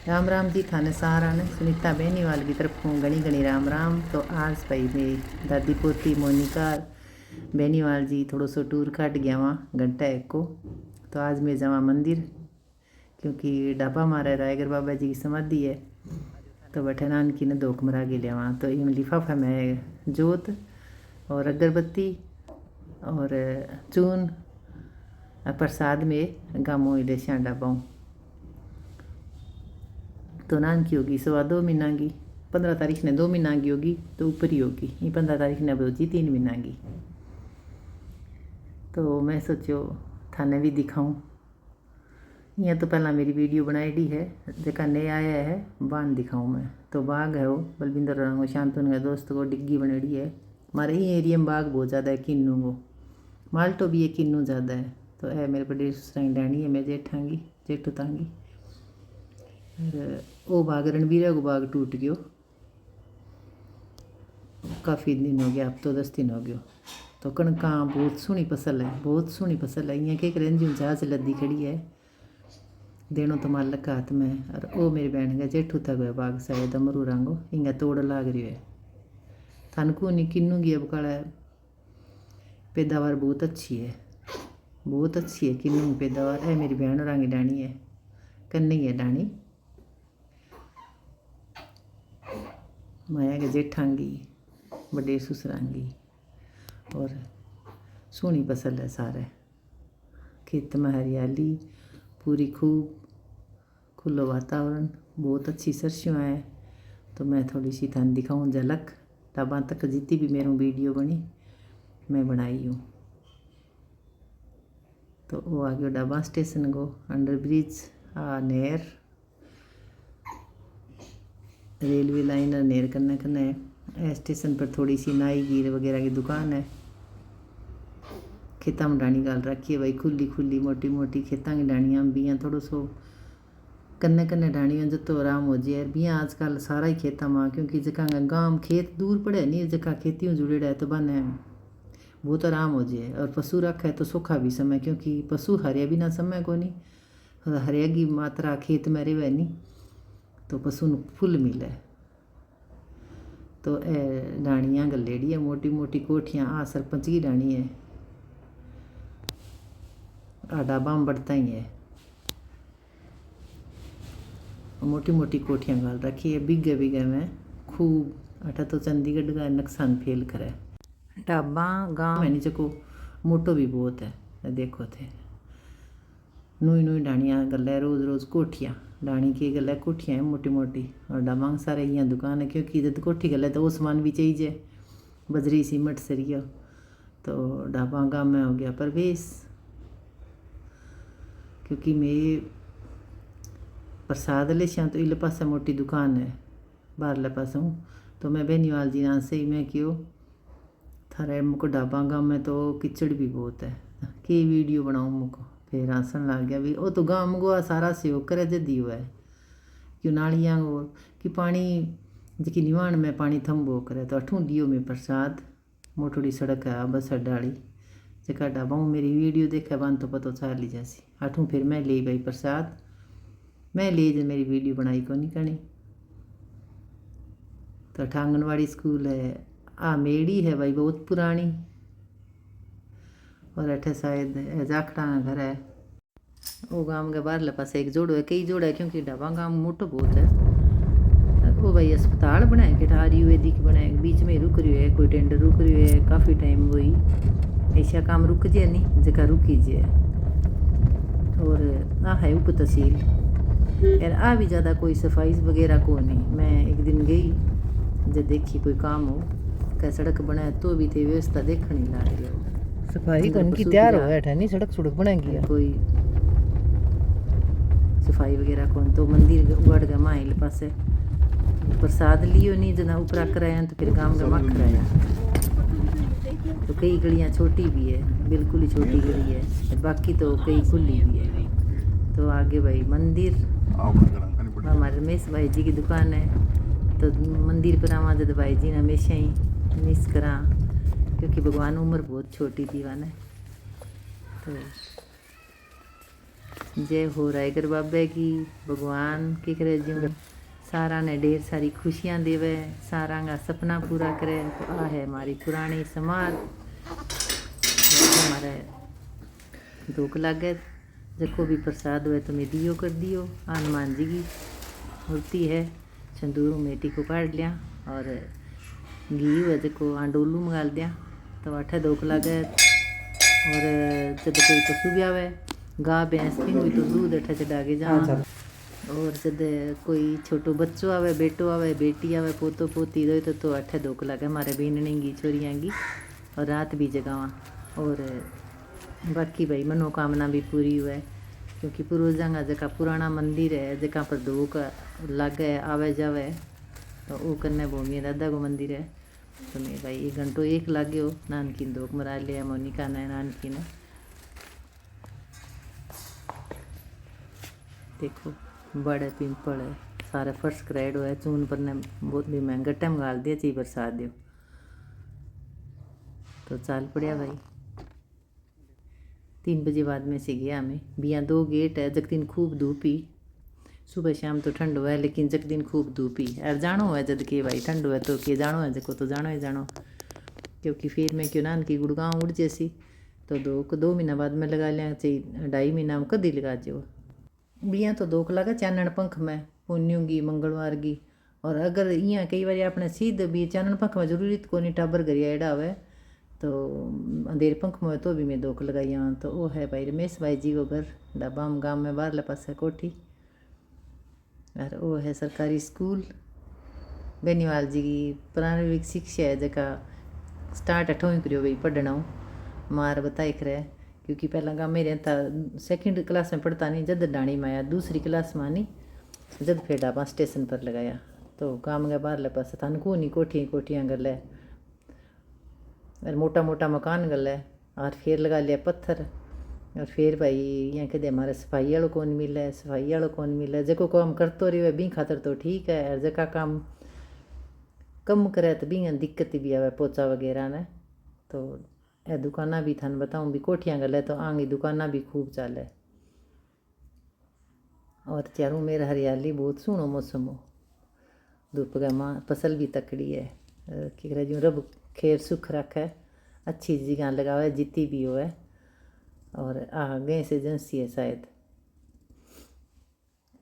राम राम जी थाने सारा ने सुनीता बेनीवाल की तरफ घनी घनी राम राम। तो आज भाई मेरी दादी पोती मोनिका बेनीवाल जी थोड़ो सो टूर काट गया वहाँ घंटा एक को। तो आज मैं जावा मंदिर क्योंकि डाबा मारे रायगर बाबा जी की समाधि है। तो बैठे नान की ने धोख मरा के लिया वहाँ। तो इन लिफाफा में जोत और अगरबत्ती और चून प्रसाद में गामो ले श्या डाबाऊँ। तो नान की होगी 2.25 महीना की, 15 तारीख ने 2 महीना की होगी तो ऊपर ही होगी। ये 15 तारीख ने बोची 3 महीना की। तो मैं सोचो थाने भी दिखाऊं। यहाँ तो पहला मेरी वीडियो बनाई है, जका नया आया है बांध दिखाऊं मैं। तो बाग है वो बलविंदर रंगो शांतन का दोस्त को डिग्गी बनेड़ी है। हमारे ही एरिया में बाग बहुत ज़्यादा है, किन्नू को माल्टो भी है, किन्नू ज़्यादा है। तो है मेरे बड़े ससुराई डैनी है, मैं जेठांगी जेठू तांगी। और वो बाग रणबीरा को बाग टूट गयो, काफ़ी दिन हो गया, अब तो 10 दिन हो गयो। तो कणका बहुत सोहनी फसल है, बहुत सोहनी फसल है। यहाँ के रेंजी जहाज लद्दी खड़ी है, देनो तो मालक का हाथ में। और वो मेरी बहन का जेठू तक है बाग शायद अमरू रंगो इंगा तोड़ लाग रही है। थानकू नहीं किन्नू की अब काला पैदावार बहुत अच्छी है, बहुत अच्छी है किन्नू की पैदावार है। मेरी बहन रंगी डाणी है, कन्नी है डाणी माया के जेठांगी बड़े ससुरांगी। और सोहनी फसल है, सारे खेत में हरियाली पूरी, खूब खुलो वातावरण, बहुत अच्छी सरसों है। तो मैं थोड़ी सी थान दिखाऊँ झलक। टाबा तक जितनी भी मेरी वीडियो बनी मैं बनाई हूँ। तो वो आ गया डाबा स्टेशन को, अंडर ब्रिज नहर रेलवे लाइन और नहर कन्ने कन्ने स्टेशन पर थोड़ी सी नाई गिर वगैरह की दुकान है। खेता में डाणी गाल रखी है भाई, खुली खुली मोटी मोटी खेता की डाणियाँ बियाँ थोड़ो सो कन्ने कन्ने डाणियाँ जो तो आराम हो जाए। बियाँ आजकल सारा ही खेता में, क्योंकि जका गांव खेत दूर पड़े नहीं, जका खेती जुड़ेड़ा है तो बने बहुत आराम हो जाए। और पशु रखा है तो सूखा भी समय, क्योंकि पशु हरिया बिना समय को नहीं, हरिया की मात्रा खेत में रहे नहीं तो पशु फुल मिले। तो डाणियाँ गलेड़ी है मोटी मोटी कोठियाँ। आ सरपंच की डाणी है, आ डाबा में बढ़ता ही है, मोटी मोटी कोठियाँ गाल रखी है बिगे बिगे में खूब। अठा तो चंडीगढ़ का नुकसान फेल करे। डाबा गाँव है नीचे को मोटो भी बहुत है, देखो थे नई नई डाणियाँ गले रोज़ रोज़ कोठियाँ डाणी की गले कोठियाँ हैं मोटी मोटी। और डाबा सारे यहाँ दुकान है, क्योंकि जब कोठी गले तो वो सामान भी चाहिए, बजरी सीमेंट सरिया। तो डाबा गाँव में हो गया प्रवेश, क्योंकि मैं प्रसाद ले श्या तो इले पास मोटी दुकान है बाहरले पास हूँ। तो मैं बेनीवाल जी नाम से ही मैं क्यों थारे मुको डाबा गाँव में तो किचड़ भी बहुत है, कि वीडियो बनाऊँ मुको। फिर आसन लग गया भी वो तो गाँव में सारा सहयोग करे जदी हुआ है, क्यों नालियाँ वो कि पानी जी निवाण में पानी थम्बो करे। तो अठूँ दियो में प्रसाद, मोटोड़ी सड़क है बस अड्डाड़ी जका डाबा मेरी वीडियो देखे बन तो पता चाल ली जैसी। अठूँ फिर मैं ले भाई प्रसाद, मैं ले जो मेरी वीडियो बनाई को नहीं करनी। तो अठा आंगनवाड़ी स्कूल है, आ मेड़ी है भाई बहुत पुरानी। और अठे शायद जाखड़ा का घर है। वो गांव के बाहरले पास एक जोड़ो है, कई जोड़ा है, क्योंकि ढाबा गांव मोटो बहुत है। वो भाई अस्पताल बनाए कि आयुर्वेदिक बनाए, बीच में रुक रही है, कोई टेंडर रुक रही है काफ़ी टाइम वही ऐसा काम रुक जाए नहीं जगह रुकी जाए। और आ है उप तहसील यार, आ भी ज़्यादा कोई सफाई वगैरह को नहीं। मैं एक दिन गई जब देखी कोई काम हो क्या सड़क बनाए तो भी थे व्यवस्था देखने ला रही है। सफाई कौन की तैयार हो बैठा नहीं, सड़क सड़क बनाएगी कोई सफाई वगैरह कौन। तो मंदिर उगड़ गया माइल पास प्रसाद लियो नहीं जना ऊपरा कराया तो फिर गाँव का मख कराया। तो कई गलियाँ छोटी भी है, बिल्कुल ही छोटी गली है, बाकी तो कई खुली भी है। तो आगे भाई मंदिर हमारे रमेश भाई जी की दुकान है। तो मंदिर पर आवा जब भाई जी ने हमेशा ही मिस करा, क्योंकि भगवान उम्र बहुत छोटी थी वाने। तो जय हो रायगर बाबे की। भगवान की करे जो सारा ने ढेर सारी खुशियाँ देवे, सारा का सपना पूरा करे। तो आ है हमारी पुरानी समाज। हमारे धूक लागे जको भी प्रसाद हुए तो मैं दियो कर दियो। हनुमान जी की मूर्ति है, सिंदूर मेटी को काट लिया और घी हुए जको आंडोलू मंगा दिया। तो अठे धूक लागे। और जब कोई पशु भी आवे, गाय भैंस भी हुई तो दूध अठे चढ़ा के जा। और जब कोई छोटो बच्चो आवे, बेटो आवे, बेटी आवे, पोतो पोती दो तो अठे धोक लागे हमारे बीननी की छोरियाँ की। और रात भी जगावा। और बाकी भाई मनोकामना भी पूरी हुए, क्योंकि पूर्वजां का जका पुराना मंदिर है जका पर धोक लागे आवे जावे, तो वो कन्ने भूमि दादा को मंदिर है। तो मैं भाई 1 घंटो एक लागे हो नानकी धोक मरा लिया मोनिका ने नानकी ने। देखो बड़े पिंपल है, सारे फर्श क्रेड हुआ है। चून पर ने बहुत भी महंगा टाइम गाल दिया ची बरसात दियो तो चाल पड़िया भाई। 3 बजे बाद में से गया हमें बिया 2 गेट है। जग दिन खूब धूप ही, सुबह शाम तो ठंड हुआ है, लेकिन जग दिन खूब धूप ही। और जानो है जद के भाई ठंड हुआ तो के जानो है जको तो जानो ही जानो, क्योंकि फिर मैं क्यों नान की गुड़गांव उड़ जैसी तो 2 महीना बाद में लगा लिया चाहिए, 2.5 महीना में कदी लगा जो बिया तो धोक लगा चानन पंख में पुण्यूंगी मंगलवार की। और अगर इं कई बार अपने सीध भी चानन पंख में जरूरी को नहीं टाबर गरिया एडा हुए तो अंधेर पंख में तो भी मैं धोक लगाई हाँ। तो वो है भाई रमेश भाई जी को घर डाबाम गांव में बाहरले पास है कोठी। और वो है सरकारी स्कूल बेनीवाल जी की प्रारंभिक शिक्षा है जका स्टार्ट 8वीं करियो भाई पढ़ना मार बताई करे। क्योंकि पहला गाँव में रहता 2nd क्लास में पढ़ता नहीं, जद डाणी में आया 2री क्लास में नहीं, जद फिर डाबा स्टेशन पर लगाया। तो गाँव के बाहर पास थान को नहीं कोठियाँ गले और मोटा मोटा मकान गले। और फिर लगा लिया पत्थर। और फिर भाई यहाँ कहते हमारे सफाई वालों कौन मिले, सफाई वालों कौन मिले। जको काम करते रहे बी खातर तो ठीक है, और जका काम कम करे तो बी दिक्कत भी आवे पोचा वगैरह ने। तो ए दुकाना भी थान बताऊँ भी कोठियाँ गले तो आंगी दुकाना भी खूब चाले। और चारों मेरे हरियाली बहुत सुनो मौसम हो, धूप का माँ फसल भी तकड़ी है। कि करे जो रब खैर सुख रखे, अच्छी जगह लगावे जितनी भी हो है। और गैस एजेंसी है शायद।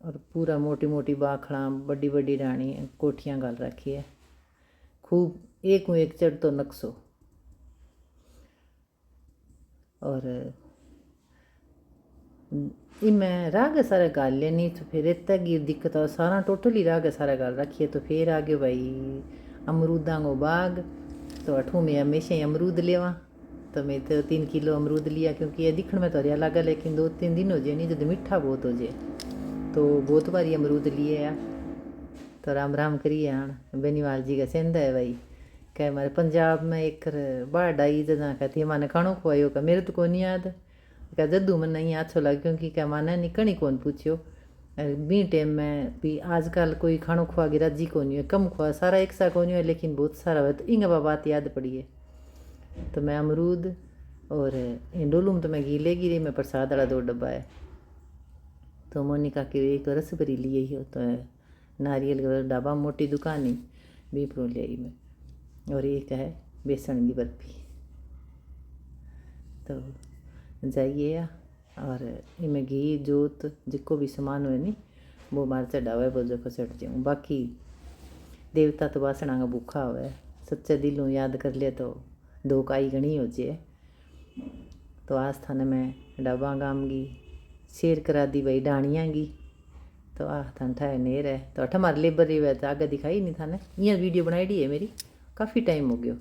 और पूरा मोटी मोटी बाखड़ा बड़ी बड़ी डाणी कोठियाँ गाल रखी है खूब, एक चढ़ तो नक्शो। और इनमें राग सारे गाल लेनी तो फिर इतना गिर दिक्कत और सारा टोटल ही राग सारा गाल रखिए। तो फिर आगे भाई अमरूदा को बाग, तो 8 में हमेशा ही अमरूद लेवा। तो मैं तो 3 किलो अमरूद लिया, क्योंकि ये दिखने में तो हरिया लगा, लेकिन 2-3 दिन हो जाए नहीं जब मीठा बहुत हो जाए। तो बहुत बारी अमरूद लिए यार। तो राम राम करिए हाँ बेनीवाल जी का सेंधा है भाई। क्या हमारे पंजाब में एक बाढ़ आई जना कहती है माने खाणो खुआयो का, मेरे तो को नहीं याद क्या जद्दू मन नहीं अच्छो लगे, क्योंकि क्या माने निकणी कौन पूछियो बी टाइम में भी। आजकल कोई खाणो खुआ की राजी को नहीं है, कम खुआ सारा एक सा को नहीं है, लेकिन बहुत सारा है। तो इंग बात याद पड़ी है। तो मैं अमरूद और डोलूम तो मैं घी लेगी रही, मैं प्रसाद वाला 2 डब्बा है। तो मोनिका की एक रस भरी लिए ही हो, तो नारियल का डाबा मोटी दुकान ही भी प्रो ले आई मैं। और एक है बेसन की बर्फी। तो जाइए और इनमें घी जोत जिको भी सामान हुए नहीं वो मार चढ़ावे वो जो चढ़ जाऊँ। बाकी देवता तो बासणा का भूखा हुआ, सच्चे दिलों याद कर ले तो धोकाई घनी हो जाए। तो आज थाने में डाबा गाम की शेर करा दी भाई डाणियाँ की। तो थान ठाए नेर है तो अठ हमारे लेबर रही है, आगे दिखाई नहीं थाने। यहाँ वीडियो बनाई डी है मेरी, काफ़ी टाइम हो गया।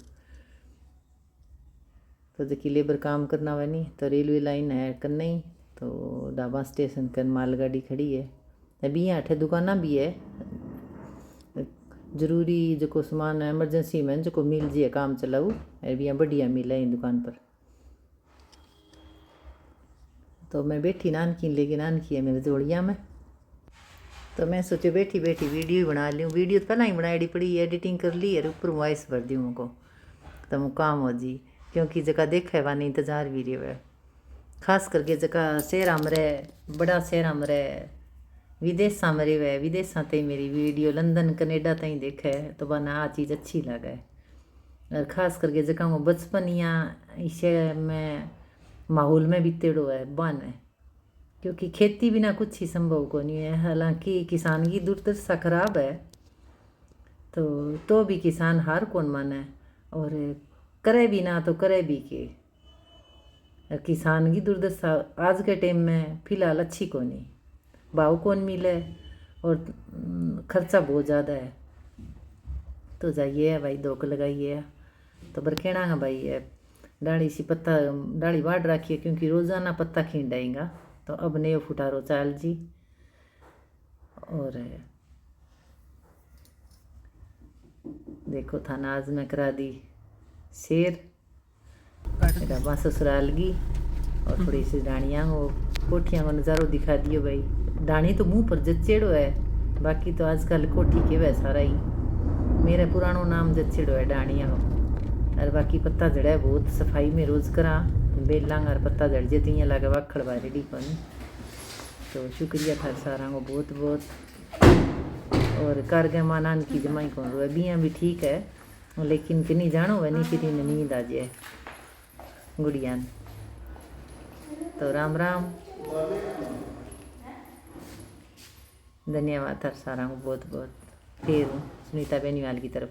तो जबकि लेबर काम करना हुआ नहीं, तो रेलवे लाइन है करना ही। तो डाबा स्टेशन कर मालगाड़ी खड़ी है अभी। यहाँ 8 दुकाना भी है, जरूरी जो सामान एमरजेंसी में जो मिल जाए काम चलाऊ अभी यहाँ बढ़िया मिला है दुकान पर। तो मैं बैठी नानकी लेके, नानकी है मेरे जोड़िया में। तो मैं सोचे बैठी बैठी वीडियो ही बना लूँ। वीडियो तो पहला ही बनाई पड़ी, एडिटिंग कर ली और ऊपर वॉइस भर दी उनको, तो वो काम हो जी। क्योंकि जगह देखा है वहाँ इंतजार भी रही है, खास करके जगह शहर मरे बड़ा शहर मरे विदेशा में रहे विदेशा तई मेरी वीडियो लंदन कनेडा तई देखे तो बना आ चीज़ अच्छी लगे। और ख़ास करके जगह वो बचपन या शहर में माहौल में बीतेड़ो है बन है क्योंकि खेती बिना कुछ ही संभव को नहीं है। हालांकि किसान की दुर्दशा खराब है तो भी किसान हार कौन माने और करे भी ना तो करे भी के। किसान की दुर्दशा आज के टाइम में फ़िलहाल अच्छी को नहीं, भाव कौन मिले और खर्चा बहुत ज़्यादा है। तो जाइए है भाई धोख लगाइए तो बरखेना है भाई है डाली सी पत्ता डाली बाढ़ रखी है क्योंकि रोज़ाना पत्ता खींच डाएगा तो अब नहीं फुटारो चाल जी। और देखो थाना आज में करा दी शेर मेरा ससुराल की और थोड़ी सी डाणियाँ हो कोठियाँ को नज़ारो दिखा दियो भाई। डाणी तो मुंह पर जचेड़ो है बाकी तो आजकल कोठी के वह सारा ही मेरा पुरानो नाम जचेड़ो है डाणिया हो। और बाकी पत्ता जड़ा है बहुत सफाई में रोज़ करा बेलांग और पत्ता जड़ जे तीन लगे वाखड़ बारेडी को नहीं। तो शुक्रिया था सारा को बहुत बहुत। और कारगे मानान की जमाई कौन रो बियाँ भी ठीक है लेकिन किन्नी जानो वह नहीं फिर नींद आ जाए गुड़िया। तो राम राम धन्यवाद हर सारा को बहुत बहुत। फिर सुनीता बेनीवाल की तरफ।